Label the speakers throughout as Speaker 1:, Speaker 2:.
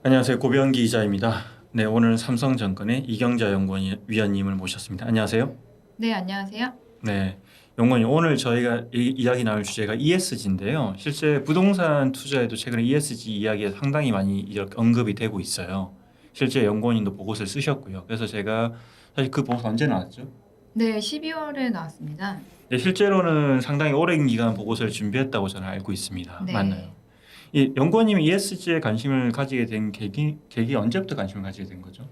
Speaker 1: 안녕하세요. 고병기 기자입니다. 네, 오늘은 삼성증권의 이경자 연구위원님을 모셨습니다. 안녕하세요.
Speaker 2: 네, 안녕하세요.
Speaker 1: 네, 연구원님 오늘 저희가 이야기 나눌 주제가 ESG인데요. 실제 부동산 투자에도 최근에 ESG 이야기가 상당히 많이 이렇게 언급이 되고 있어요. 실제 연구원님도 보고서를 쓰셨고요. 그래서 제가 사실 그 보고서 언제 나왔죠?
Speaker 2: 네, 12월에 나왔습니다.
Speaker 1: 네, 실제로는 상당히 오랜 기간 보고서를 준비했다고 저는 알고 있습니다. 맞나요?
Speaker 2: 네.
Speaker 1: 이 연구원님이 ESG에 관심을 가지게 된 계기 언제부터 관심을 가지게 된 거죠?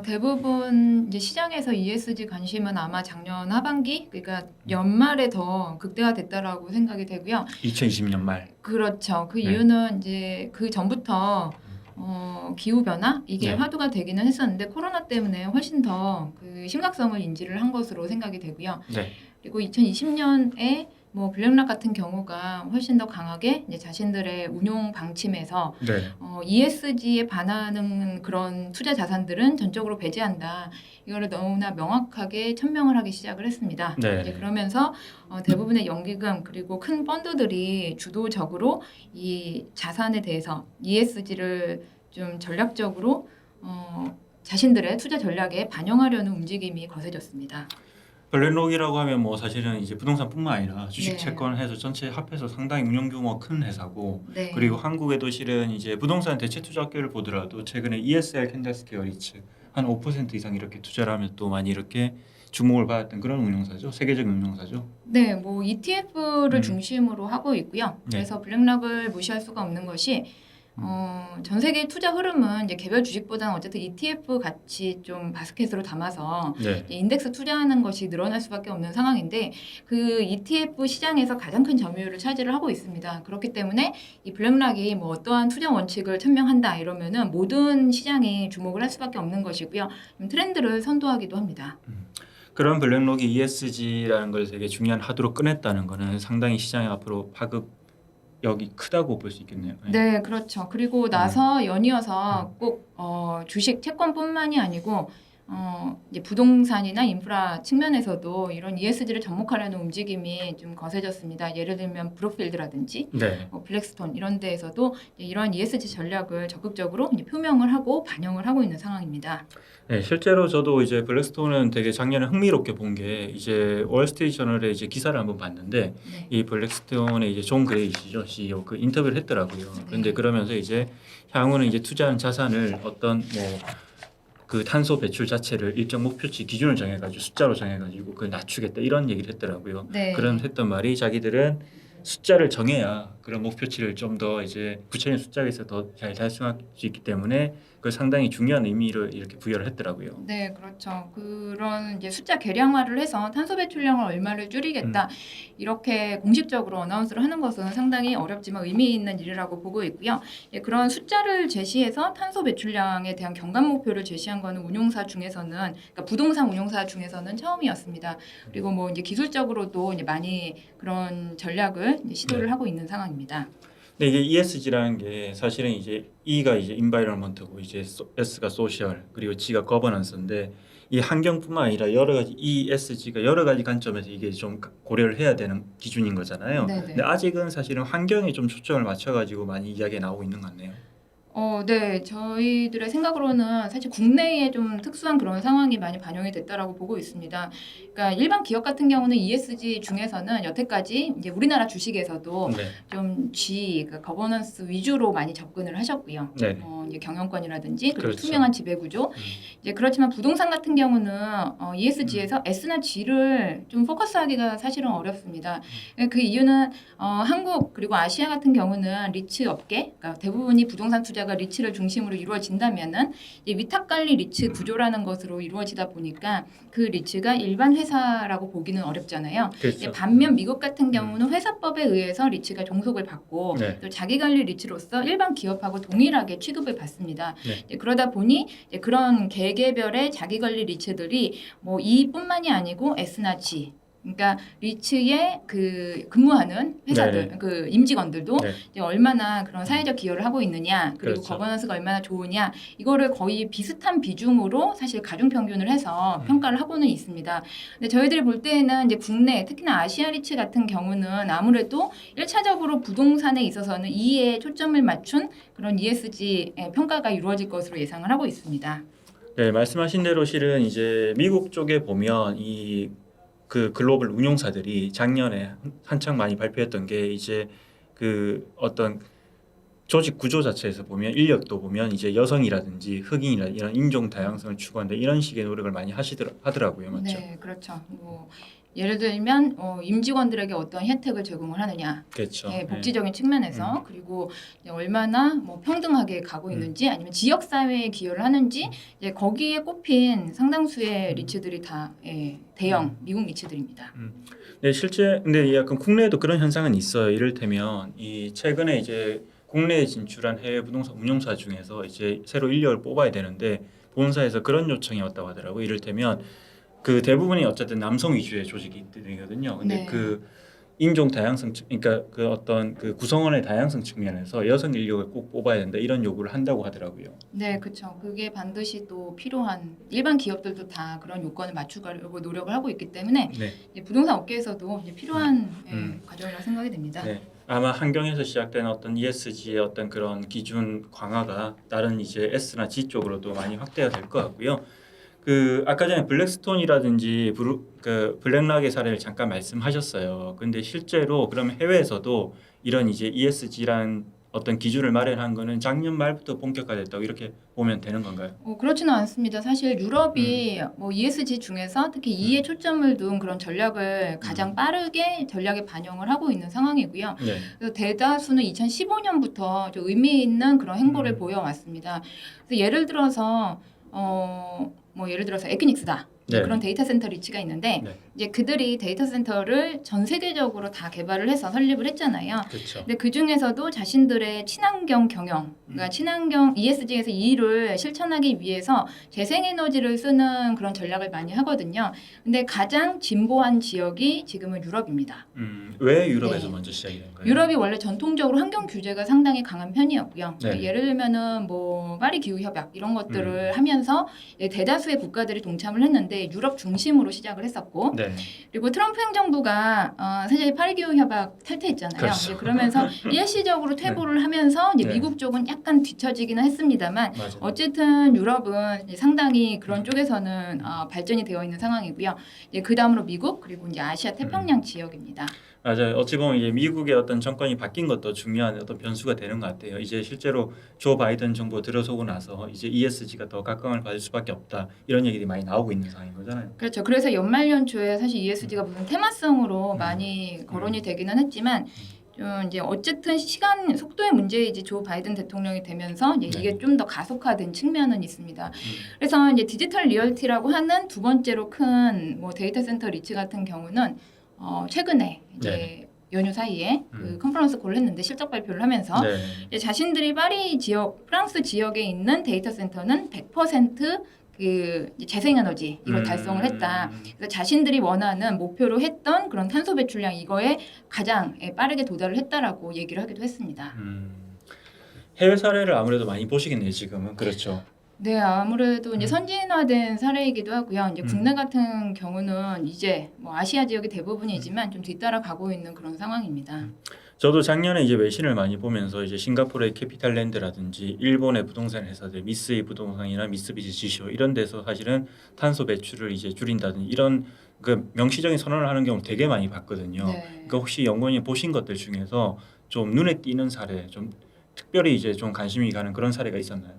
Speaker 2: 대부분 이제 시장에서 ESG 관심은 아마 작년 하반기, 그러니까 연말에 더 극대화됐다라고 생각이 되고요.
Speaker 1: 2020년 말.
Speaker 2: 그렇죠. 그
Speaker 1: 네.
Speaker 2: 이유는 이제 그 전부터 기후 변화 이게
Speaker 1: 네.
Speaker 2: 화두가 되기는 했었는데 코로나 때문에 훨씬 더 그 심각성을 인지를 한 것으로 생각이 되고요.
Speaker 1: 네.
Speaker 2: 그리고 2020년에 뭐 블랙락 같은 경우가 훨씬 더 강하게 이제 자신들의 운용 방침에서
Speaker 1: 네.
Speaker 2: ESG에 반하는 그런 투자 자산들은 전적으로 배제한다. 이거를 너무나 명확하게 천명을 하기 시작을 했습니다.
Speaker 1: 네.
Speaker 2: 이제 그러면서 대부분의 연기금 그리고 큰 펀드들이 주도적으로 이 자산에 대해서 ESG를 좀 전략적으로 자신들의 투자 전략에 반영하려는 움직임이 거세졌습니다.
Speaker 1: 블랙록이라고 하면 뭐 사실은 이제 부동산뿐만 아니라 주식
Speaker 2: 네.
Speaker 1: 채권 해서 전체 합해서 상당히 운용 규모가 큰 회사고
Speaker 2: 네.
Speaker 1: 그리고 한국에도 실은 이제 부동산 대체 투자 학교를 보더라도 최근에 ESR 캔들스퀘어 리츠 한 5% 이상 이렇게 투자를 하면 또 많이 이렇게 주목을 받았던 그런 운용사죠. 세계적인 운용사죠.
Speaker 2: 네, 뭐 ETF를
Speaker 1: 음.
Speaker 2: 중심으로 하고 있고요.
Speaker 1: 네.
Speaker 2: 그래서 블랙락을 무시할 수가 없는 것이 전 세계 투자 흐름은 이제 개별 주식보다는 어쨌든 ETF 같이 좀 바스켓으로 담아서
Speaker 1: 네.
Speaker 2: 이제 인덱스 투자하는 것이 늘어날 수밖에 없는 상황인데 그 ETF 시장에서 가장 큰 점유율을 차지를 하고 있습니다. 그렇기 때문에 이 블랙락이 뭐 어떠한 투자 원칙을 천명한다 이러면은 모든 시장이 주목을 할 수밖에 없는 것이고요. 트렌드를 선도하기도 합니다.
Speaker 1: 그런 블랙록이 ESG라는 걸 되게 중요한 하도로 꺼냈다는 거는 상당히 시장에 앞으로 파급력이 크다고 볼 수 있겠네요.
Speaker 2: 네, 그렇죠. 그리고 나서 연이어서 꼭 주식 채권뿐만이 아니고 이제 부동산이나 인프라 측면에서도 이런 ESG를 접목하려는 움직임이 좀 거세졌습니다. 예를 들면 브룩필드라든지
Speaker 1: 네.
Speaker 2: 블랙스톤 이런 데에서도 이제 이런 ESG 전략을 적극적으로 이제 표명을 하고 반영을 하고 있는 상황입니다.
Speaker 1: 네, 실제로 저도 이제 블랙스톤은 되게 작년에 흥미롭게 본 게 이제 월스트리트 저널에 이제 기사를 한번 봤는데
Speaker 2: 네.
Speaker 1: 이 블랙스톤의 이제 존 그레이시죠 CEO 그 인터뷰를 했더라고요. 그런데 그러면서 이제 향후는 이제 투자한 자산을 어떤 뭐 그 탄소 배출 자체를 일정 목표치 기준을 정해가지고 숫자로 정해가지고 그걸 낮추겠다 이런 얘기를 했더라고요.
Speaker 2: 네.
Speaker 1: 그런 했던 말이 자기들은 숫자를 정해야 그런 목표치를 좀 더 이제 구체적인 숫자에서 더 잘 달성할 수 있기 때문에 그 상당히 중요한 의미를 이렇게 부여를 했더라고요.
Speaker 2: 네, 그렇죠. 그런 이제 숫자 계량화를 해서 탄소 배출량을 얼마를 줄이겠다 이렇게 공식적으로 어나운스를 하는 것은 상당히 어렵지만 의미 있는 일이라고 보고 있고요. 예, 그런 숫자를 제시해서 탄소 배출량에 대한 경감 목표를 제시한 거는 운용사 중에서는 그러니까 부동산 운용사 중에서는 처음이었습니다. 그리고 뭐 이제 기술적으로도 이제 많이 그런 전략을 이제 시도를 하고 있는 상황입니다.
Speaker 1: 근데 이게 ESG라는 게 사실은 이제 E가 이제 environment고 이제 S가 social 그리고 G가 governance인데 이 환경뿐만 아니라 여러 가지 ESG가 여러 가지 관점에서 이게 좀 고려를 해야 되는 기준인 거잖아요.
Speaker 2: 네네.
Speaker 1: 근데 아직은 사실은 환경에 좀 초점을 맞춰가지고 많이 이야기가 나오고 있는 것 같네요.
Speaker 2: 네. 저희들의 생각으로는 사실 국내에 좀 특수한 그런 상황이 많이 반영이 됐다라고 보고 있습니다. 그러니까 일반 기업 같은 경우는 ESG 중에서는 여태까지 이제 우리나라 주식에서도
Speaker 1: 네.
Speaker 2: 좀 G, 그러니까 거버넌스 위주로 많이 접근을 하셨고요.
Speaker 1: 네.
Speaker 2: 이제 경영권이라든지 그리고
Speaker 1: 그렇죠.
Speaker 2: 투명한 지배 구조. 이제 그렇지만 부동산 같은 경우는 ESG에서 S나 G를 좀 포커스하기가 사실은 어렵습니다. 그 이유는 한국 그리고 아시아 같은 경우는 리츠 업계, 그러니까 대부분이 부동산 투자가 리츠를 중심으로 이루어진다면은 이제 위탁 관리 리츠 구조라는 것으로 이루어지다 보니까 그 리츠가 일반 회사라고 보기는 어렵잖아요.
Speaker 1: 그렇죠.
Speaker 2: 반면 미국 같은 경우는 회사법에 의해서 리츠가 종속을 받고
Speaker 1: 네.
Speaker 2: 또 자기 관리 리츠로서 일반 기업하고 동일하게 취급을 받습니다.
Speaker 1: 네.
Speaker 2: 그러다 보니 그런 개개별의 자기 관리 리츠들이 뭐 E뿐만이 아니고 S나 G 그러니까 리츠에 그 근무하는 회사들,
Speaker 1: 네.
Speaker 2: 그 임직원들도
Speaker 1: 네.
Speaker 2: 이제 얼마나 그런 사회적 기여를 하고 있느냐, 그리고
Speaker 1: 그렇죠.
Speaker 2: 거버넌스가 얼마나 좋으냐, 이거를 거의 비슷한 비중으로 사실 가중 평균을 해서 평가를 하고는 있습니다. 근데 저희들이 볼 때는 이제 국내, 특히나 아시아 리츠 같은 경우는 아무래도 1차적으로 부동산에 있어서는 E에 초점을 맞춘 그런 ESG 평가가 이루어질 것으로 예상을 하고 있습니다.
Speaker 1: 네, 말씀하신 대로 실은 이제 미국 쪽에 보면 이 그 글로벌 운용사들이 작년에 한창 많이 발표했던 게 이제 그 어떤 조직 구조 자체에서 보면 인력도 보면 이제 여성이라든지 흑인이라 이런 인종 다양성을 추구한다 이런 식의 노력을 많이 하더라고요, 맞죠?
Speaker 2: 네, 그렇죠. 뭐 예를 들면 임직원들에게 어떤 혜택을 제공을 하느냐,
Speaker 1: 그렇죠.
Speaker 2: 네, 복지적인 측면에서 그리고 이제 얼마나 뭐 평등하게 가고 있는지 아니면 지역 사회에 기여를 하는지 이제 거기에 꼽힌 상당수의 리츠들이 다 대형 미국 리츠들입니다.
Speaker 1: 네, 실제 근데 약간 국내에도 그런 현상은 있어요. 이를테면 이 최근에 이제 국내에 진출한 해외 부동산 운용사 중에서 이제 새로 인력을 뽑아야 되는데 본사에서 그런 요청이 왔다고 하더라고요. 이를테면 그 대부분이 어쨌든 남성 위주의 조직이거든요. 근데
Speaker 2: 네.
Speaker 1: 그 인종 다양성 그러니까 그 어떤 그 구성원의 다양성 측면에서 여성 인력을 꼭 뽑아야 된다 이런 요구를 한다고 하더라고요.
Speaker 2: 네, 그렇죠. 그게 반드시 또 필요한 일반 기업들도 다 그런 요건을 맞추려고 노력을 하고 있기 때문에
Speaker 1: 네.
Speaker 2: 이제 부동산 업계에서도 이제 필요한 과정이라고 생각이 됩니다.
Speaker 1: 네. 아마 환경에서 시작된 어떤 ESG의 어떤 그런 기준 강화가 다른 이제 S나 G 쪽으로도 많이 확대가 될 것 같고요. 그 아까 전에 블랙스톤이라든지 그 블랙락의 사례를 잠깐 말씀하셨어요. 근데 실제로 그럼 해외에서도 이런 이제 ESG란 어떤 기준을 마련한 거는 작년 말부터 본격화됐다고 이렇게 보면 되는 건가요?
Speaker 2: 그렇지는 않습니다. 사실 유럽이 뭐 ESG 중에서 특히 E에 초점을 둔 그런 전략을 가장 빠르게 전략에 반영을 하고 있는 상황이고요.
Speaker 1: 네.
Speaker 2: 그래서 대다수는 2015년부터 좀 의미 있는 그런 행보를 보여왔습니다. 그래서 예를 들어서 뭐 예를 들어서 에퀴닉스다.
Speaker 1: 네.
Speaker 2: 그런 데이터 센터 리츠가 있는데
Speaker 1: 네.
Speaker 2: 이제 그들이 데이터 센터를 전 세계적으로 다 개발을 해서 설립을 했잖아요.
Speaker 1: 그렇죠.
Speaker 2: 근데 그 중에서도 자신들의 친환경 경영, 그러니까 친환경 ESG에서 E를 실천하기 위해서 재생에너지를 쓰는 그런 전략을 많이 하거든요. 근데 가장 진보한 지역이 지금은 유럽입니다.
Speaker 1: 왜 유럽에서
Speaker 2: 네.
Speaker 1: 먼저 시작이 된 거예요?
Speaker 2: 유럽이 원래 전통적으로 환경 규제가 상당히 강한 편이었고요.
Speaker 1: 네.
Speaker 2: 예를 들면은 뭐 파리 기후 협약 이런 것들을 하면서 대다수의 국가들이 동참을 했는데 유럽 중심으로 시작을 했었고,
Speaker 1: 네.
Speaker 2: 그리고 트럼프 행정부가 사실 파리 기후 협약 탈퇴했잖아요.
Speaker 1: 그렇죠.
Speaker 2: 이제 그러면서 일시적으로 퇴보를 하면서 이제
Speaker 1: 네.
Speaker 2: 미국 쪽은 약간 뒤처지기는 했습니다만
Speaker 1: 맞아요.
Speaker 2: 어쨌든 유럽은 이제 상당히 그런 쪽에서는 발전이 되어 있는 상황이고요. 이제 그 다음으로 미국 그리고 이제 아시아 태평양 지역입니다.
Speaker 1: 맞아요. 어찌 보면 이제 미국의 어떤 정권이 바뀐 것도 중요한 어떤 변수가 되는 것 같아요. 이제 실제로 조 바이든 정부 들어서고 나서 이제 ESG가 더 각광을 받을 수밖에 없다 이런 얘기들이 많이 나오고 있는 상황인 거잖아요.
Speaker 2: 그렇죠. 그래서 연말 연초에 사실 ESG가 무슨 테마성으로 많이 거론이 되기는 했지만 좀 이제 어쨌든 시간 속도의 문제이지 조 바이든 대통령이 되면서 이제 이게 좀 더 가속화된 측면은 있습니다. 그래서 이제 디지털 리얼티라고 하는 두 번째로 큰 뭐 데이터 센터 리츠 같은 경우는 최근에 이제 연휴 사이에 그 컨퍼런스 콜을 했는데 실적 발표를 하면서
Speaker 1: 네.
Speaker 2: 이제 자신들이 파리 지역, 프랑스 지역에 있는 데이터 센터는 100% 그 재생에너지 이걸 달성을 했다. 그래서 자신들이 원하는 목표로 했던 그런 탄소 배출량 이거에 가장 빠르게 도달을 했다라고 얘기를 하기도 했습니다.
Speaker 1: 해외 사례를 아무래도 많이 보시겠네요, 지금은. 그렇죠.
Speaker 2: 네, 아무래도 이제 선진화된 사례이기도 하고요. 이제 국내 같은 경우는 이제 뭐 아시아 지역이 대부분이지만 좀 뒤따라가고 있는 그런 상황입니다.
Speaker 1: 저도 작년에 이제 외신을 많이 보면서 이제 싱가포르의 캐피탈랜드라든지 일본의 부동산 회사들 미쓰이 부동산이나 미쓰비시 지쇼 이런 데서 사실은 탄소 배출을 이제 줄인다든지 이런 그 명시적인 선언을 하는 경우 되게 많이 봤거든요.
Speaker 2: 네.
Speaker 1: 그러니까 혹시 연구원이 보신 것들 중에서 좀 눈에 띄는 사례, 좀 특별히 이제 좀 관심이 가는 그런 사례가 있었나요?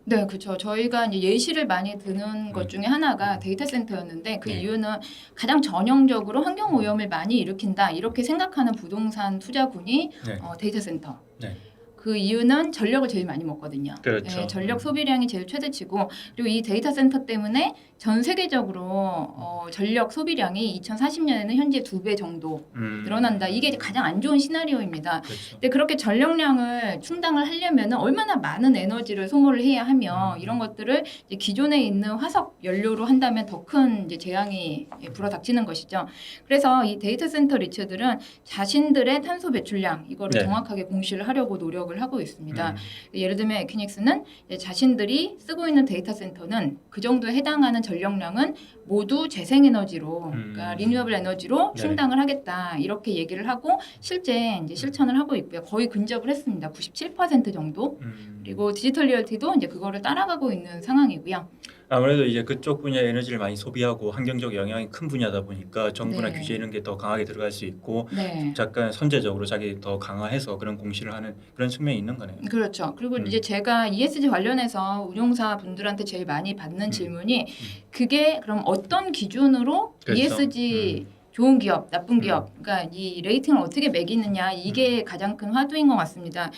Speaker 2: 네, 그렇죠. 저희가 이제 예시를 많이 드는 것 중에 하나가 데이터 센터였는데 그 이유는 가장 전형적으로 환경 오염을 많이 일으킨다 이렇게 생각하는 부동산 투자군이
Speaker 1: 네.
Speaker 2: 데이터 센터.
Speaker 1: 네.
Speaker 2: 그 이유는 전력을 제일 많이 먹거든요.
Speaker 1: 그렇죠.
Speaker 2: 예, 전력 소비량이 제일 최대치고 그리고 이 데이터 센터 때문에 전 세계적으로 전력 소비량이 2040년에는 현재 2배 정도 늘어난다. 이게 가장 안 좋은 시나리오입니다.
Speaker 1: 그렇죠.
Speaker 2: 근데 그렇게 전력량을 충당을 하려면 얼마나 많은 에너지를 소모를 해야 하며 이런 것들을 이제 기존에 있는 화석 연료로 한다면 더 큰 재앙이 불어닥치는 것이죠. 그래서 이 데이터 센터 리츠들은 자신들의 탄소 배출량 이거를
Speaker 1: 네.
Speaker 2: 정확하게 공시를 하려고 노력을 하고 있습니다. 예를 들면 에퀴닉스는 자신들이 쓰고 있는 데이터 센터는 그 정도에 해당하는 전력량은 모두 재생에너지로 그러니까 리뉴어블 에너지로
Speaker 1: 네.
Speaker 2: 충당을 하겠다 이렇게 얘기를 하고 실제 이제 실천을 하고 있고요. 거의 근접을 했습니다. 97% 정도. 그리고 디지털 리얼티도 이제 그거를 따라가고 있는 상황이고요.
Speaker 1: 아무래도 이제 그쪽 분야의 에너지를 많이 소비하고 환경적 영향이 큰 분야다 보니까 정부나
Speaker 2: 네.
Speaker 1: 규제 이런 게 더 강하게 들어갈 수 있고
Speaker 2: 네.
Speaker 1: 약간 선제적으로 자기 더 강화해서 그런 공시를 하는 그런 측면이 있는 거네요.
Speaker 2: 그렇죠. 그리고 이제 제가 ESG 관련해서 운용사 분들한테 제일 많이 받는 질문이 그게 그럼 어떤 기준으로
Speaker 1: 그렇죠.
Speaker 2: ESG 좋은 기업, 나쁜 기업, 그러니까 이 레이팅을 어떻게 매기느냐 이게 가장 큰 화두인 것 같습니다.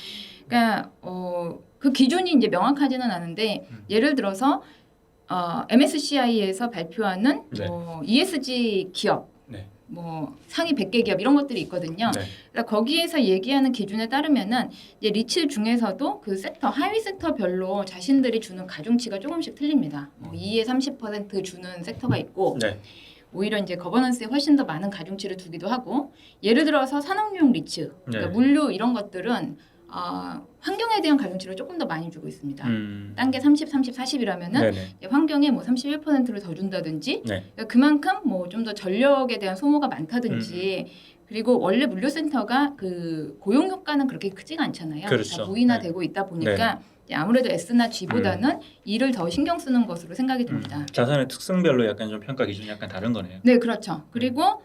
Speaker 2: 그러니까 그 기준이 이제 명확하지는 않은데 예를 들어서 MSCI에서 발표하는
Speaker 1: 네.
Speaker 2: ESG 기업,
Speaker 1: 네.
Speaker 2: 뭐 상위 100개 기업 이런 것들이 있거든요.
Speaker 1: 네.
Speaker 2: 그러니까 거기에서 얘기하는 기준에 따르면은 이제 리츠 중에서도 그 섹터 하위 섹터별로 자신들이 주는 가중치가 조금씩 틀립니다. 2에 30% 주는 섹터가 있고
Speaker 1: 네.
Speaker 2: 오히려 이제 거버넌스에 훨씬 더 많은 가중치를 두기도 하고 예를 들어서 산업용 리츠, 그러니까
Speaker 1: 네.
Speaker 2: 물류 이런 것들은 환경에 대한 가중치를 조금 더 많이 주고 있습니다. 딴 게 30, 30, 40이라면은
Speaker 1: 네네.
Speaker 2: 환경에 뭐 31%를 더 준다든지
Speaker 1: 네.
Speaker 2: 그러니까 그만큼 뭐 좀 더 전력에 대한 소모가 많다든지 그리고 원래 물류센터가 그 고용 효과는 그렇게 크지가 않잖아요.
Speaker 1: 그렇죠.
Speaker 2: 다 무인화되고 있다 보니까 이제 아무래도 S나 G보다는 E를 더 신경 쓰는 것으로 생각이 듭니다.
Speaker 1: 자산의 특성별로 약간 좀 평가 기준이 약간 다른 거네요.
Speaker 2: 네, 그렇죠. 그리고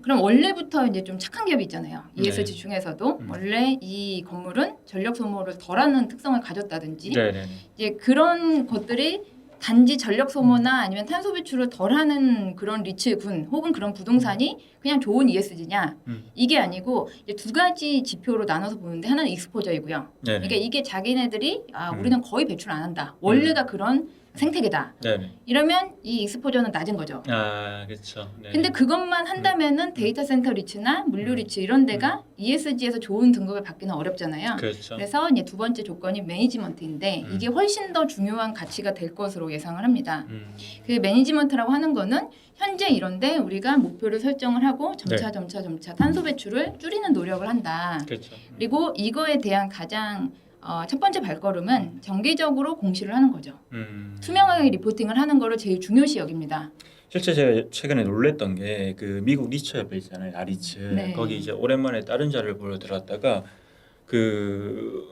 Speaker 2: 그럼 원래부터 이제 좀 착한 기업이 있잖아요. ESG
Speaker 1: 네.
Speaker 2: 중에서도 원래 이 건물은 전력 소모를 덜하는 특성을 가졌다든지
Speaker 1: 네네.
Speaker 2: 이제 그런 것들이 단지 전력 소모나 아니면 탄소 배출을 덜하는 그런 리츠군 혹은 그런 부동산이 그냥 좋은 ESG냐 이게 아니고 이제 두 가지 지표로 나눠서 보는데 하나는 익스포저이고요.
Speaker 1: 네네.
Speaker 2: 그러니까 이게 자기네들이 우리는 거의 배출 안 한다. 원래가 그런 생태계다.
Speaker 1: 네네.
Speaker 2: 이러면 이 익스포저는 낮은 거죠.
Speaker 1: 아 그렇죠. 네.
Speaker 2: 근데 그것만 한다면은 데이터 센터 리츠나 물류 리츠 이런 데가 ESG에서 좋은 등급을 받기는 어렵잖아요.
Speaker 1: 그렇죠.
Speaker 2: 그래서 이제 두 번째 조건이 매니지먼트인데 이게 훨씬 더 중요한 가치가 될 것으로 예상을 합니다. 그 매니지먼트라고 하는 거는 현재 이런데 우리가 목표를 설정을 하고 점차 탄소 배출을 줄이는 노력을 한다.
Speaker 1: 그렇죠.
Speaker 2: 그리고 이거에 대한 가장 첫 번째 발걸음은 정기적으로 공시를 하는 거죠. 투명하게 리포팅을 하는 거를 제일 중요시 여깁니다.
Speaker 1: 실제 제가 최근에 놀랬던 게 그 미국 리처 협회 있잖아요, 라리츠.
Speaker 2: 네.
Speaker 1: 거기 이제 오랜만에 다른 자료를 보러 들어갔다가 그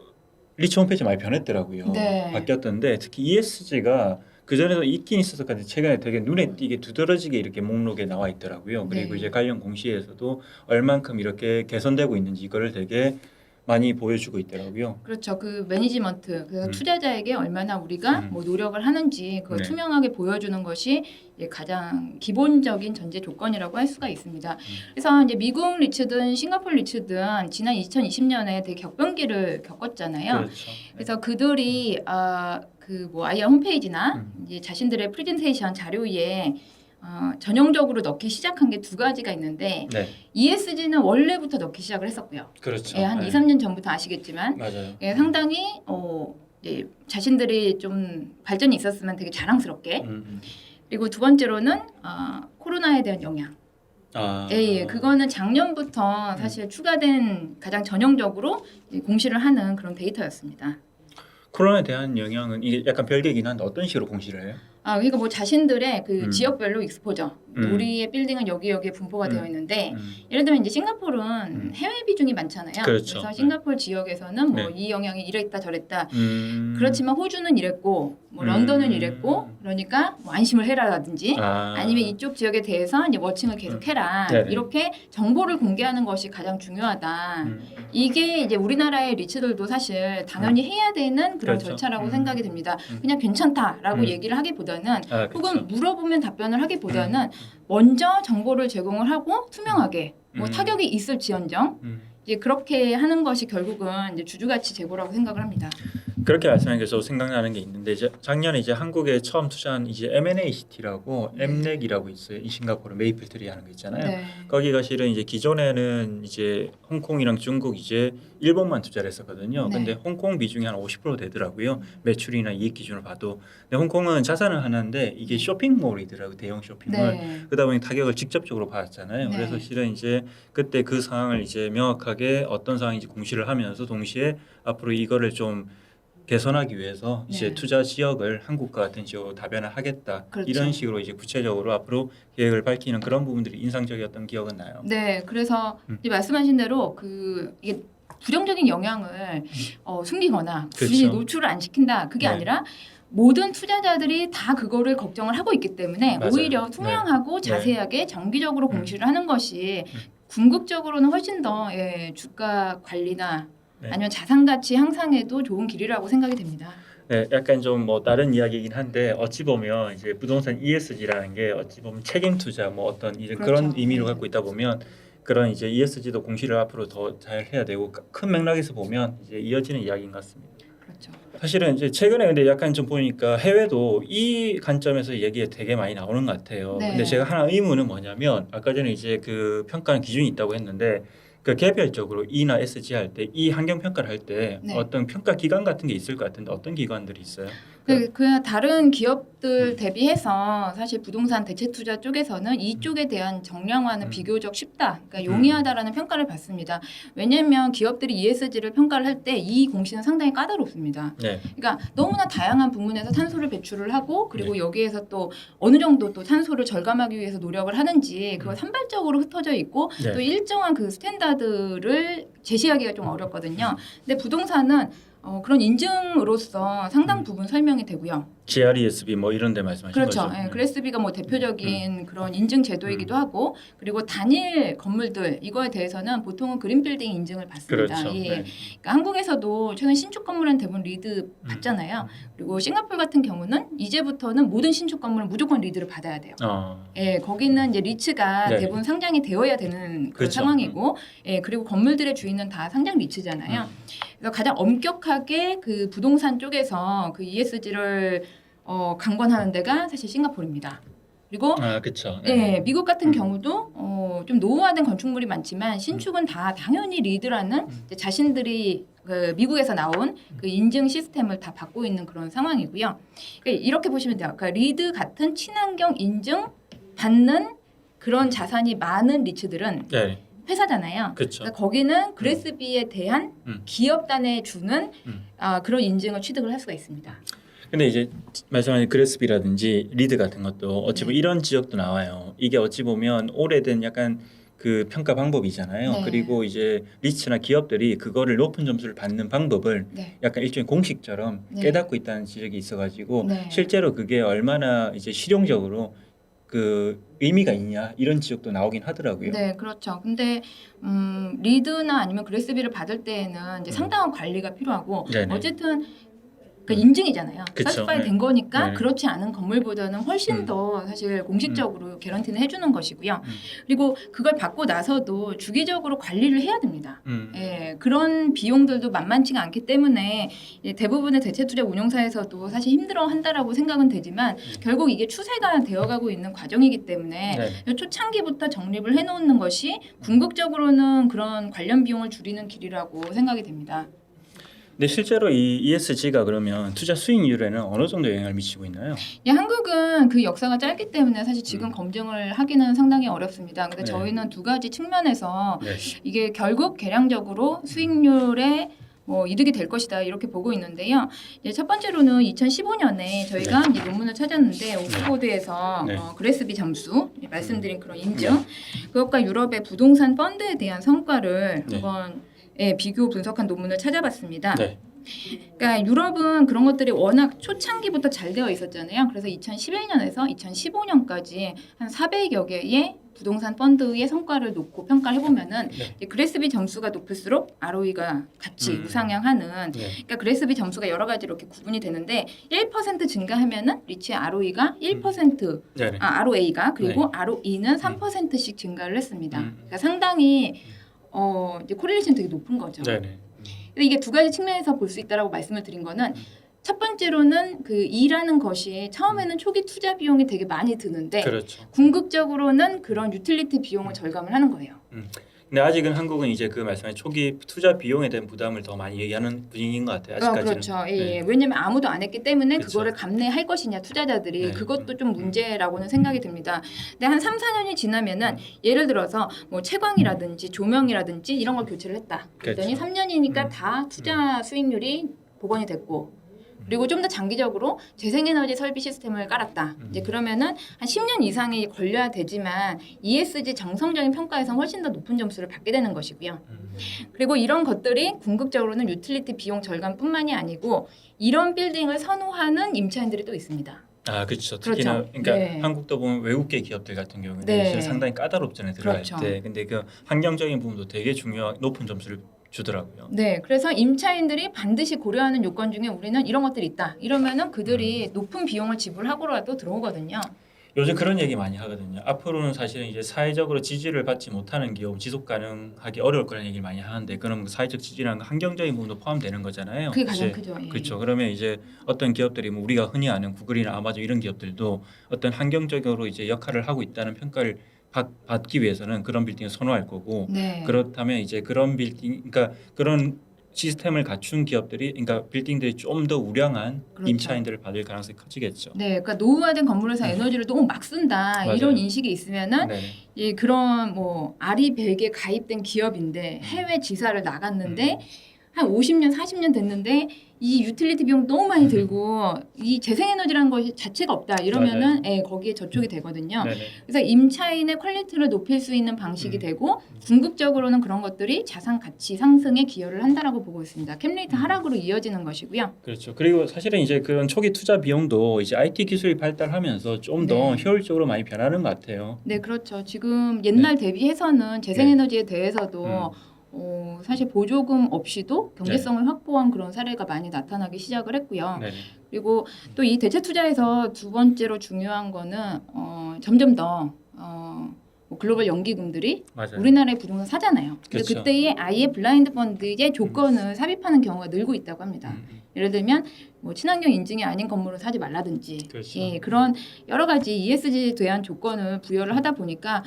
Speaker 1: 리처 홈페이지 많이 변했더라고요.
Speaker 2: 네.
Speaker 1: 바뀌었던데 특히 ESG가 그 전에도 있긴 있었었는데 최근에 되게 눈에 띄게 두드러지게 이렇게 목록에 나와 있더라고요. 그리고
Speaker 2: 네.
Speaker 1: 이제 관련 공시에서도 얼만큼 이렇게 개선되고 있는지 이거를 되게 많이 보여주고 있더라고요.
Speaker 2: 그렇죠. 그 매니지먼트, 그래서 투자자에게 얼마나 우리가 뭐 노력을 하는지 그걸
Speaker 1: 네.
Speaker 2: 투명하게 보여주는 것이 이제 가장 기본적인 전제 조건이라고 할 수가 있습니다. 그래서 이제 미국 리츠든 싱가포르 리츠든 지난 2020년에 되게 격변기를 겪었잖아요.
Speaker 1: 그렇죠.
Speaker 2: 그래서 그들이 그 뭐 아이아 홈페이지나 이제 자신들의 프레젠테이션 자료에 전형적으로 넣기 시작한 게 두 가지가 있는데
Speaker 1: 네,
Speaker 2: ESG는 원래부터 넣기 시작을 했었고요.
Speaker 1: 그렇죠.
Speaker 2: 예, 한
Speaker 1: 네.
Speaker 2: 2, 3년 전부터 아시겠지만
Speaker 1: 맞아요.
Speaker 2: 예, 상당히 예, 자신들이 좀 발전이 있었으면 되게 자랑스럽게 그리고 두 번째로는 코로나에 대한 영향.
Speaker 1: 아,
Speaker 2: 예, 그거는 작년부터 사실 추가된 가장 전형적으로 공시를 하는 그런 데이터였습니다.
Speaker 1: 코로나에 대한 영향은 이게 약간 별개이긴 한데 어떤 식으로 공시를 해요?
Speaker 2: 그러니까 뭐 자신들의 그 지역별로 익스포저, 우리의 빌딩은 여기에 분포가 되어 있는데 예를 들면 이제 싱가포르는 해외 비중이 많잖아요.
Speaker 1: 그렇죠.
Speaker 2: 그래서 싱가포르 지역에서는 뭐
Speaker 1: 네.
Speaker 2: 이 영향이 이랬다 저랬다.
Speaker 1: 그렇지만
Speaker 2: 그렇지만 호주는 이랬고 뭐 런던은 이랬고 그러니까 뭐 안심을 해라라든지 아니면 이쪽 지역에 대해서 이제 워칭을 계속해라
Speaker 1: 네네.
Speaker 2: 이렇게 정보를 공개하는 것이 가장 중요하다. 이게 이제 우리나라의 리츠들도 사실 당연히 해야 되는 그런
Speaker 1: 그렇죠.
Speaker 2: 절차라고 생각이 듭니다. 그냥 괜찮다라고 얘기를 하기보다는
Speaker 1: 그렇죠.
Speaker 2: 혹은 물어보면 답변을 하기보다는 먼저 정보를 제공을 하고 투명하게 뭐 타격이 있을지언정 이제 그렇게 하는 것이 결국은 이제 주주가치 제고라고 생각을 합니다.
Speaker 1: 그렇게 말씀하니까 저 생각나는 게 있는데 이제 작년에 이제 한국에 처음 투자한 이제 M&A 시티라고 엠렉이라고 있어요. 이 싱가포르 메이플트리 하는 거 있잖아요.
Speaker 2: 네.
Speaker 1: 거기가 실은 이제 기존에는 이제 홍콩이랑 중국 이제 일본만 투자를 했었거든요.
Speaker 2: 네.
Speaker 1: 근데 홍콩 비중이 한 50% 되더라고요. 매출이나 이익 기준으로 봐도. 근데 홍콩은 자산은 하나인데 이게 쇼핑몰이더라고요. 대형 쇼핑몰.
Speaker 2: 네.
Speaker 1: 그러다 보니 타격을 직접적으로 받았잖아요.
Speaker 2: 네.
Speaker 1: 그래서 실은 이제 그때 그 상황을 이제 명확하게 어떤 상황인지 공시를 하면서 동시에 앞으로 이거를 좀 개선하기 위해서 이제
Speaker 2: 네.
Speaker 1: 투자 지역을 한국과 같은 지역으로 다변화하겠다.
Speaker 2: 그렇죠.
Speaker 1: 이런 식으로 이제 구체적으로 앞으로 계획을 밝히는 그런 부분들이 인상적이었던 기억은 나요.
Speaker 2: 네, 그래서 이제 말씀하신 대로 그 이게 부정적인 영향을 숨기거나 굳이
Speaker 1: 그렇죠.
Speaker 2: 노출을 안 시킨다. 그게
Speaker 1: 네.
Speaker 2: 아니라 모든 투자자들이 다 그거를 걱정을 하고 있기 때문에
Speaker 1: 맞아요.
Speaker 2: 오히려 투명하고
Speaker 1: 네.
Speaker 2: 자세하게 정기적으로 공시를 하는 것이 궁극적으로는 훨씬 더 주가 관리나
Speaker 1: 네.
Speaker 2: 아니면 자산 가치 향상에도 좋은 길이라고 생각이 됩니다.
Speaker 1: 네, 약간 좀 뭐 다른 이야기이긴 한데 어찌 보면 이제 부동산 ESG라는 게 어찌 보면 책임 투자 뭐 어떤 이제
Speaker 2: 그렇죠.
Speaker 1: 그런 의미를
Speaker 2: 네.
Speaker 1: 갖고 있다 보면 그런 이제 ESG도 공시를 앞으로 더 잘 해야 되고 큰 맥락에서 보면 이제 이어지는 이야기인 것 같습니다.
Speaker 2: 그렇죠.
Speaker 1: 사실은 이제 최근에 근데 약간 좀 보니까 해외도 이 관점에서 얘기가 되게 많이 나오는 것 같아요.
Speaker 2: 네.
Speaker 1: 근데 제가 하나 의문은 뭐냐면 아까 전에 이제 그 평가하는 기준이 있다고 했는데 그 개별적으로 E나 SG 할 때 이 환경 평가를 할 때
Speaker 2: 네.
Speaker 1: 어떤 평가 기관 같은 게 있을 것 같은데 어떤 기관들이 있어요?
Speaker 2: 그냥 다른 기업들 대비해서 사실 부동산 대체 투자 쪽에서는 이쪽에 대한 정량화는 비교적 쉽다. 그러니까 용이하다라는 평가를 받습니다. 왜냐하면 기업들이 ESG를 평가를 할 때 이 공시는 상당히 까다롭습니다.
Speaker 1: 네.
Speaker 2: 그러니까 너무나 다양한 부문에서 탄소를 배출을 하고 그리고
Speaker 1: 네.
Speaker 2: 여기에서 또 어느 정도 또 탄소를 절감하기 위해서 노력을 하는지 그거 산발적으로 흩어져 있고
Speaker 1: 네.
Speaker 2: 또 일정한 그 스탠다드를 제시하기가 좀 어렵거든요. 근데 부동산은 그런 인증으로서 상당 부분 설명이 되고요.
Speaker 1: GRESB 뭐 이런 데 말씀하신
Speaker 2: 그렇죠.
Speaker 1: 거죠?
Speaker 2: 예, 그레스비가 뭐 대표적인 그런 인증 제도이기도 하고 그리고 단일 건물들 이거에 대해서는 보통은 그린빌딩 인증을 받습니다.
Speaker 1: 그렇죠.
Speaker 2: 예.
Speaker 1: 네.
Speaker 2: 그러니까 한국에서도 최근 신축 건물은 대부분 리드 받잖아요. 그리고 싱가포르 같은 경우는 이제부터는 모든 신축 건물은 무조건 리드를 받아야 돼요. 예, 거기는 이제 리츠가
Speaker 1: 네.
Speaker 2: 대부분 상장이 되어야 되는 그런
Speaker 1: 그렇죠.
Speaker 2: 상황이고, 예, 그리고 건물들의 주인은 다 상장 리츠잖아요. 그래서 가장 엄격하게 그 부동산 쪽에서 그 ESG를 강권하는 데가 사실 싱가포르입니다. 그리고
Speaker 1: 그렇죠.
Speaker 2: 예, 미국 같은 경우도 좀 노후화된 건축물이 많지만 신축은 다 당연히 리드라는 이제 자신들이 그 미국에서 나온 그 인증 시스템을 다 받고 있는 그런 상황이고요. 그러니까 이렇게 보시면 돼요. 그러니까 리드 같은 친환경 인증 받는 그런 자산이 많은 리츠들은
Speaker 1: 네.
Speaker 2: 회사잖아요.
Speaker 1: 그렇죠.
Speaker 2: 그러니까 거기는 그레스비에 대한 기업단에 주는 그런 인증을 취득을 할 수가 있습니다.
Speaker 1: 근데 이제 말씀하신 그레스비라든지 리드 같은 것도 어찌 보면 이런 지역도 나와요. 이게 어찌 보면 오래된 약간 그 평가 방법이잖아요.
Speaker 2: 네.
Speaker 1: 그리고 이제 리츠나 기업들이 그거를 높은 점수를 받는 방법을
Speaker 2: 네.
Speaker 1: 약간 일종의 공식처럼
Speaker 2: 네.
Speaker 1: 깨닫고 있다는 지적이 있어가지고
Speaker 2: 네.
Speaker 1: 실제로 그게 얼마나 이제 실용적으로 그 의미가 있냐 이런 지적도 나오긴 하더라고요.
Speaker 2: 네, 그렇죠. 근데 리드나 아니면 그레스비를 받을 때에는 이제 상당한 관리가 필요하고
Speaker 1: 네네.
Speaker 2: 어쨌든 그 인증이잖아요.
Speaker 1: 그쵸.
Speaker 2: 사티파이
Speaker 1: 네.
Speaker 2: 된 거니까
Speaker 1: 네.
Speaker 2: 그렇지 않은 건물보다는 훨씬 더 사실 공식적으로 개런티는 해주는 것이고요. 그리고 그걸 받고 나서도 주기적으로 관리를 해야 됩니다. 예, 그런 비용들도 만만치가 않기 때문에 대부분의 대체투자 운용사에서도 사실 힘들어한다라고 생각은 되지만 결국 이게 추세가 되어가고 있는 과정이기 때문에
Speaker 1: 네.
Speaker 2: 초창기부터 정립을 해놓는 것이 궁극적으로는 그런 관련 비용을 줄이는 길이라고 생각이 됩니다.
Speaker 1: 근데 실제로 이 ESG가 그러면 투자 수익률에는 어느 정도 영향을 미치고 있나요?
Speaker 2: 예, 한국은 그 역사가 짧기 때문에 사실 지금 검증을 하기는 상당히 어렵습니다. 근데
Speaker 1: 네.
Speaker 2: 저희는 두 가지 측면에서
Speaker 1: 네.
Speaker 2: 이게 결국 계량적으로 수익률에 뭐 이득이 될 것이다 이렇게 보고 있는데요. 첫 번째로는 2015년에 저희가 이제 논문을 찾았는데 옥스포드에서
Speaker 1: 네.
Speaker 2: 그레스비 점수 말씀드린 그런 인증 그것과 유럽의 부동산 펀드에 대한 성과를
Speaker 1: 네.
Speaker 2: 한번 비교 분석한 논문을 찾아봤습니다.
Speaker 1: 네.
Speaker 2: 그러니까 유럽은 그런 것들이 워낙 초창기부터 잘 되어 있었잖아요. 그래서 2011년에서 2015년까지 한 400여 개의 부동산 펀드의 성과를 놓고 평가를 해보면은 이제 그레스비 점수가 높을수록 ROE가 같이 우상향하는 그러니까 그레스비 점수가 여러 가지로 이렇게 구분이 되는데 1% 증가하면은 리츠의 ROE가 1% ROA가 그리고 ROE는 3%씩 증가를 했습니다. 그러니까 상당히 이제 코릴레이션 되게 높은 거죠.
Speaker 1: 네네.
Speaker 2: 근데 이게 두 가지 측면에서 볼 수 있다라고 말씀을 드린 거는 첫 번째로는 그 일하는 것이 처음에는 초기 투자 비용이 되게 많이 드는데
Speaker 1: 그렇죠.
Speaker 2: 궁극적으로는 그런 유틸리티 비용을 절감을 하는 거예요.
Speaker 1: 근데 아직은 한국은 이제 그 말씀에 초기 투자 비용에 대한 부담을 더 많이 얘기하는 분위기인 것 같아요. 아직까지는.
Speaker 2: 그렇죠. 예,
Speaker 1: 네.
Speaker 2: 예. 왜냐하면 아무도 안 했기 때문에
Speaker 1: 그렇죠.
Speaker 2: 그거를 감내할 것이냐 투자자들이
Speaker 1: 네.
Speaker 2: 그것도 좀 문제라고는 생각이 듭니다. 근데 한 3, 4년이 지나면은 예를 들어서 뭐 채광이라든지 조명이라든지 이런 걸 교체를 했다. 그랬더니
Speaker 1: 그렇죠.
Speaker 2: 3년이니까 다 투자 수익률이 복원이 됐고 그리고 좀 더 장기적으로 재생에너지 설비 시스템을 깔았다. 이제 그러면은 한 10년 이상이 걸려야 되지만 ESG 정성적인 평가에서 훨씬 더 높은 점수를 받게 되는 것이고요. 그리고 이런 것들이 궁극적으로는 유틸리티 비용 절감뿐만이 아니고 이런 빌딩을 선호하는 임차인들이 또 있습니다.
Speaker 1: 아 그렇죠. 특히나
Speaker 2: 그렇죠.
Speaker 1: 그러니까
Speaker 2: 네.
Speaker 1: 한국도 보면 외국계 기업들 같은 경우는
Speaker 2: 네.
Speaker 1: 사실 상당히 까다롭잖아요. 들어갈
Speaker 2: 그렇죠.
Speaker 1: 때. 근데 그 환경적인 부분도 되게 중요한 높은 점수를 주더라고요.
Speaker 2: 네, 그래서 임차인들이 반드시 고려하는 요건 중에 우리는 이런 것들이 있다. 이러면은 그들이 높은 비용을 지불하고라도 들어오거든요.
Speaker 1: 요즘 그런 얘기 많이 하거든요. 앞으로는 사실은 이제 사회적으로 지지를 받지 못하는 기업 지속 가능하기 어려울 거라는 얘기를 많이 하는데 그럼 사회적 지지라는 건 환경적인 부분도 포함되는 거잖아요.
Speaker 2: 그게 가장
Speaker 1: 이제
Speaker 2: 크죠. 예.
Speaker 1: 그렇죠. 그러면 이제 어떤 기업들이 뭐 우리가 흔히 아는 구글이나 아마존 이런 기업들도 어떤 환경적으로 이제 역할을 하고 있다는 평가를 받기 위해서는 그런 빌딩을 선호할 거고
Speaker 2: 네.
Speaker 1: 그렇다면 이제 그런 빌딩 그러니까 그런 시스템을 갖춘 기업들이 그러니까 빌딩들이 좀 더 우량한
Speaker 2: 그렇죠.
Speaker 1: 임차인들을 받을 가능성이 커지겠죠.
Speaker 2: 네, 그러니까 노후화된 건물에서 에너지를 너무 막 쓴다
Speaker 1: 맞아요.
Speaker 2: 이런 인식이 있으면은
Speaker 1: 네.
Speaker 2: 이 그런 뭐 아리백에 가입된 기업인데 해외 지사를 나갔는데 한 50년, 40년 됐는데 이 유틸리티 비용 너무 많이 들고 이 재생에너지라는 것이 자체가 없다 이러면은 거기에 저촉이 되거든요.
Speaker 1: 네네.
Speaker 2: 그래서 임차인의 퀄리티를 높일 수 있는 방식이 되고 궁극적으로는 그런 것들이 자산 가치 상승에 기여를 한다라고 보고 있습니다. 캡레이트 하락으로 이어지는 것이고요.
Speaker 1: 그렇죠. 그리고 사실은 이제 그런 초기 투자 비용도 이제 IT 기술이 발달하면서 좀 더
Speaker 2: 네.
Speaker 1: 효율적으로 많이 변하는 것 같아요.
Speaker 2: 네, 그렇죠. 지금 옛날 대비해서는 재생에너지에 대해서도 사실 보조금 없이도 경제성을 확보한 그런 사례가 많이 나타나기 시작을 했고요.
Speaker 1: 네.
Speaker 2: 그리고 또 이 대체 투자에서 두 번째로 중요한 거는 점점 더 뭐 글로벌 연기금들이
Speaker 1: 맞아요.
Speaker 2: 우리나라의 부동산 사잖아요. 근데
Speaker 1: 그렇죠.
Speaker 2: 그때에 아예 블라인드 펀드의 조건을 삽입하는 경우가 늘고 있다고 합니다. 예를 들면 뭐 친환경 인증이 아닌 건물은 사지 말라든지
Speaker 1: 그렇죠.
Speaker 2: 예, 그런 여러 가지 ESG에 대한 조건을 부여를 하다 보니까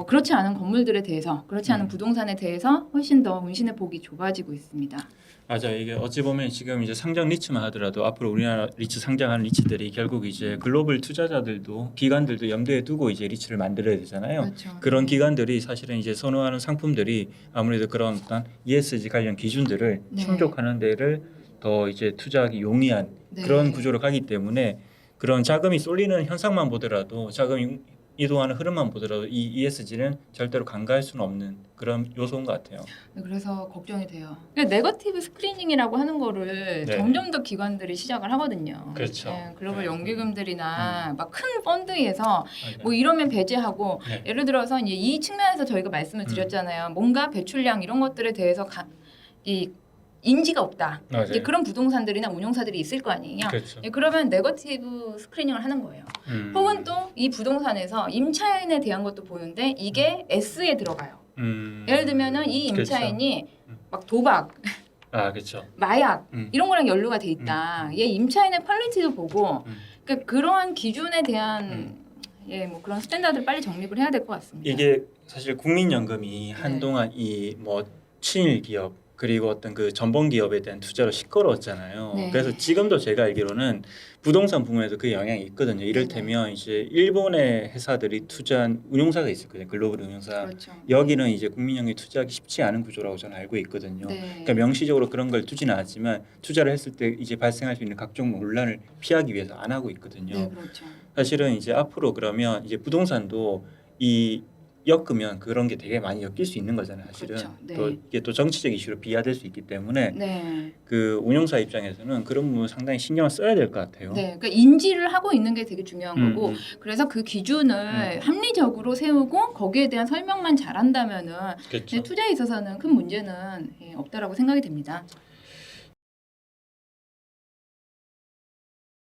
Speaker 2: 그렇지 않은 건물들에 대해서 그렇지 않은 부동산에 대해서 훨씬 더 운신의 폭이 좁아지고 있습니다.
Speaker 1: 맞아요. 이게 어찌 보면 지금 이제 상장 리츠만 하더라도 앞으로 우리나라 리츠 상장하는 리츠들이 결국 이제 글로벌 투자자들도 기관들도 염두에 두고 이제 리츠를 만들어야 되잖아요.
Speaker 2: 그렇죠.
Speaker 1: 그런 기관들이 사실은 이제 선호하는 상품들이 아무래도 그런 어떤 ESG 관련 기준들을
Speaker 2: 네.
Speaker 1: 충족하는 데를 더 이제 투자하기 용이한
Speaker 2: 네.
Speaker 1: 그런 구조로 가기 때문에 그런 자금이 쏠리는 현상만 보더라도 자금이 이동하는 흐름만 보더라도 이 ESG는 절대로 간과할 수는 없는 그런 요소인 것 같아요.
Speaker 2: 네, 그래서 걱정이 돼요. 그러니까 네거티브 스크리닝이라고 하는 거를
Speaker 1: 네.
Speaker 2: 점점 더 기관들이 시작을 하거든요.
Speaker 1: 그렇죠.
Speaker 2: 네, 글로벌
Speaker 1: 네.
Speaker 2: 연기금들이나 막 큰 펀드에서
Speaker 1: 맞아요.
Speaker 2: 뭐 이러면 배제하고
Speaker 1: 네.
Speaker 2: 예를 들어서 이제 이 측면에서 저희가 말씀을 드렸잖아요. 뭔가 배출량 이런 것들에 대해서 이 인지가 없다.
Speaker 1: 맞아요.
Speaker 2: 이제 그런 부동산들이나 운용사들이 있을 거 아니에요.
Speaker 1: 그렇죠.
Speaker 2: 예, 그러면 네거티브 스크리닝을 하는 거예요. 혹은 또 이 부동산에서 임차인에 대한 것도 보는데 이게 S에 들어가요. 예를 들면은 이 임차인이 막 도박,
Speaker 1: 그렇죠.
Speaker 2: 마약 이런 거랑 연루가 돼 있다. 얘 임차인의 퀄리티도 보고 그러니까 그러한 기준에 대한 뭐 그런 스탠다드를 빨리 정립을 해야 될 것 같습니다.
Speaker 1: 이게 사실 국민연금이 한동안 이 뭐 친일 기업 그리고 어떤 그 전범 기업에 대한 투자로 시끄러웠잖아요.
Speaker 2: 네.
Speaker 1: 그래서 지금도 제가 알기로는 부동산 부문에도 그 영향이 있거든요. 이를테면 이제 일본의 회사들이 투자한 운용사가 있었거든요. 글로벌 운용사.
Speaker 2: 그렇죠.
Speaker 1: 여기는 이제 국민연금이 투자하기 쉽지 않은 구조라고 저는 알고 있거든요.
Speaker 2: 네.
Speaker 1: 그러니까 명시적으로 그런 걸 두지는 않았지만 투자를 했을 때 이제 발생할 수 있는 각종 논란을 피하기 위해서 안 하고 있거든요.
Speaker 2: 네, 그렇죠.
Speaker 1: 사실은 이제 앞으로 그러면 이제 부동산도 이 엮으면 그런 게 되게 많이 엮일 수 있는 거잖아요. 사실은
Speaker 2: 그렇죠. 네.
Speaker 1: 또 이게 또 정치적 이슈로 비화될 수 있기 때문에
Speaker 2: 네.
Speaker 1: 그 운용사 입장에서는 그런 부분 상당히 신경을 써야 될 것 같아요.
Speaker 2: 네, 그러니까 인지를 하고 있는 게 되게 중요한 거고 그래서 그 기준을 합리적으로 세우고 거기에 대한 설명만 잘한다면은
Speaker 1: 그렇죠.
Speaker 2: 투자에 있어서는 큰 문제는 없다라고 생각이 됩니다.